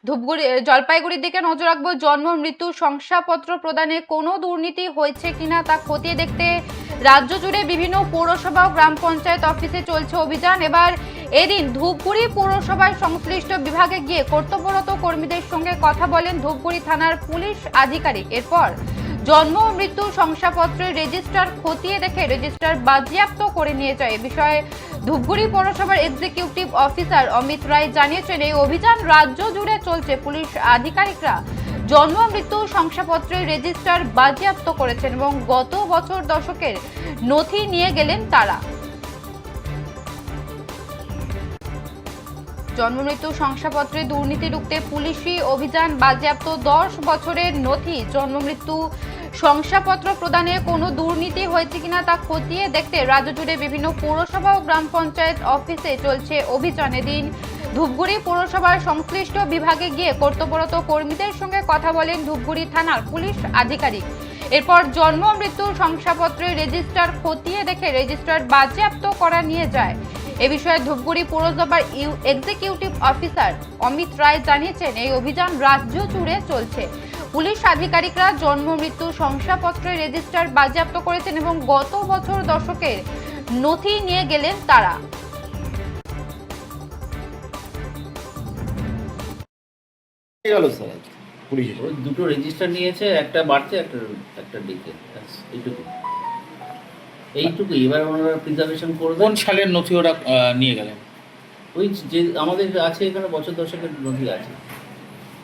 ধূপগুড়ি জলপাইগুড়ির দিকে নজর রাখবো। জন্ম মৃত্যু শংসাপত্র প্রদানে কোনো দুর্নীতি হয়েছে কিনা তা খতিয়ে দেখতে রাজ্য জুড়ে বিভিন্ন পৌরসভা ও গ্রাম পঞ্চায়েত অফিসে চলছে অভিযান। এবার এদিন ধূপগুড়ি পৌরসভার সংশ্লিষ্ট বিভাগে গিয়ে কর্তব্যরত কর্মীদের সঙ্গে কথা বলেন ধূপগুড়ি থানার পুলিশ আধিকারিক। এরপর জন্ম ও মৃত্যু শংসাপত্রের রেজিস্টার খতিয়ে দেখে রেজিস্টার বাজেয়াপ্ত করে নিয়ে যায়। এ বিষয়ে ধূপগুড়ি পৌরসভার এক্সিকিউটিভ অফিসার অমিত রায় জানিয়েছেন, এই অভিযান রাজ্য জুড়ে চলছে। পুলিশ আধিকারিকরা জন্ম মৃত্যু শংসাপত্রের রেজিস্টার বাজেয়াপ্ত করেছেন এবং গত বছর দশকের নথি নিয়ে গেলেন তারা। জন্ম মৃত্যু শংসাপত্রে দুর্নীতি রুখতে পুলিশি অভিযান, বাজেয়াপ্ত 10 বছরের নথি। জন্ম মৃত্যু শংসাপত্র প্রদানে কোনো দুর্নীতি হয়েছে কিনা তা খতিয়ে দেখতে রাজ্য জুড়ে বিভিন্ন পৌরসভা ও গ্রাম পঞ্চায়েত অফিসে চলছে অভিযান। এদিন ধূপগুড়ি পৌরসভার সংশ্লিষ্ট বিভাগে গিয়ে কর্তব্যরত কর্মীদের সঙ্গে কথা বলেন ধূপগুড়ি থানার পুলিশ আধিকারিক। এরপর জন্ম মৃত্যু শংসাপত্রের রেজিস্টার খতিয়ে দেখে রেজিস্টার বাজেয়াপ্ত করা নিয়ে যায়। এ বিষয়ে ধূপগুড়ি পৌরসভার এক্সিকিউটিভ অফিসার অমিত রায় জানিয়েছেন, এই অভিযান রাজ্য জুড়ে চলছে। পুলিশ আধিকারিকরা জন্ম মৃত্যু শংসাপত্রের রেজিস্টার বাজেয়াপ্ত করেছেন এবং গত বছর দশকের নথি নিয়ে গেলেন তারা। দুটো রেজিস্টার নিয়েছে, একটা বাড়ছে একটা ডেকে, এইটুকু। এবার ওনারা প্রিজার্ভেশন করবেন। কোন সালের নথি ওরা নিয়ে গেলেন? ওই যে আমাদের আছে এখানে বছর দশকের নথি আছে।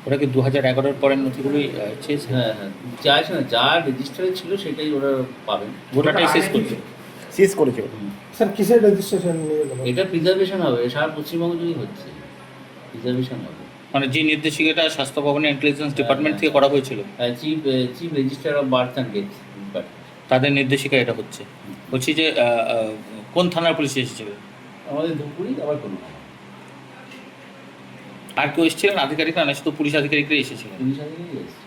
ওরা কি 2011-এর পরের নথিগুলোই চেয়েছে? হ্যাঁ, চাইছে না, যা রেজিস্টারে ছিল সেটাই ওরা পাবেন। গোটাটাই শেষ করেছে। স্যার কিসের রেজিস্ট্রেশন নিয়ে গেল? এটা প্রিজার্ভেশন হবে, সারা পশ্চিমবঙ্গ জুড়েই হচ্ছে, প্রিজার্ভেশন হবে। মানে যে নির্দেশিকাটা স্বাস্থ্য ভবনের ইন্টেলিজেন্স ডিপার্টমেন্ট থেকে করা হয়েছিল, chief registrar of birth and death, তাদের নির্দেশিকা এটা হচ্ছে। বলছি যে কোন থানার পুলিশ এসেছিল? আমাদের ধূপগুড়ি, আবার কোনো আর কেউ এসেছিলেন আধিকারিকরা, না শুধু পুলিশ আধিকারিকরাই এসেছিলেন? পুলিশ আধিকারিক এসেছে।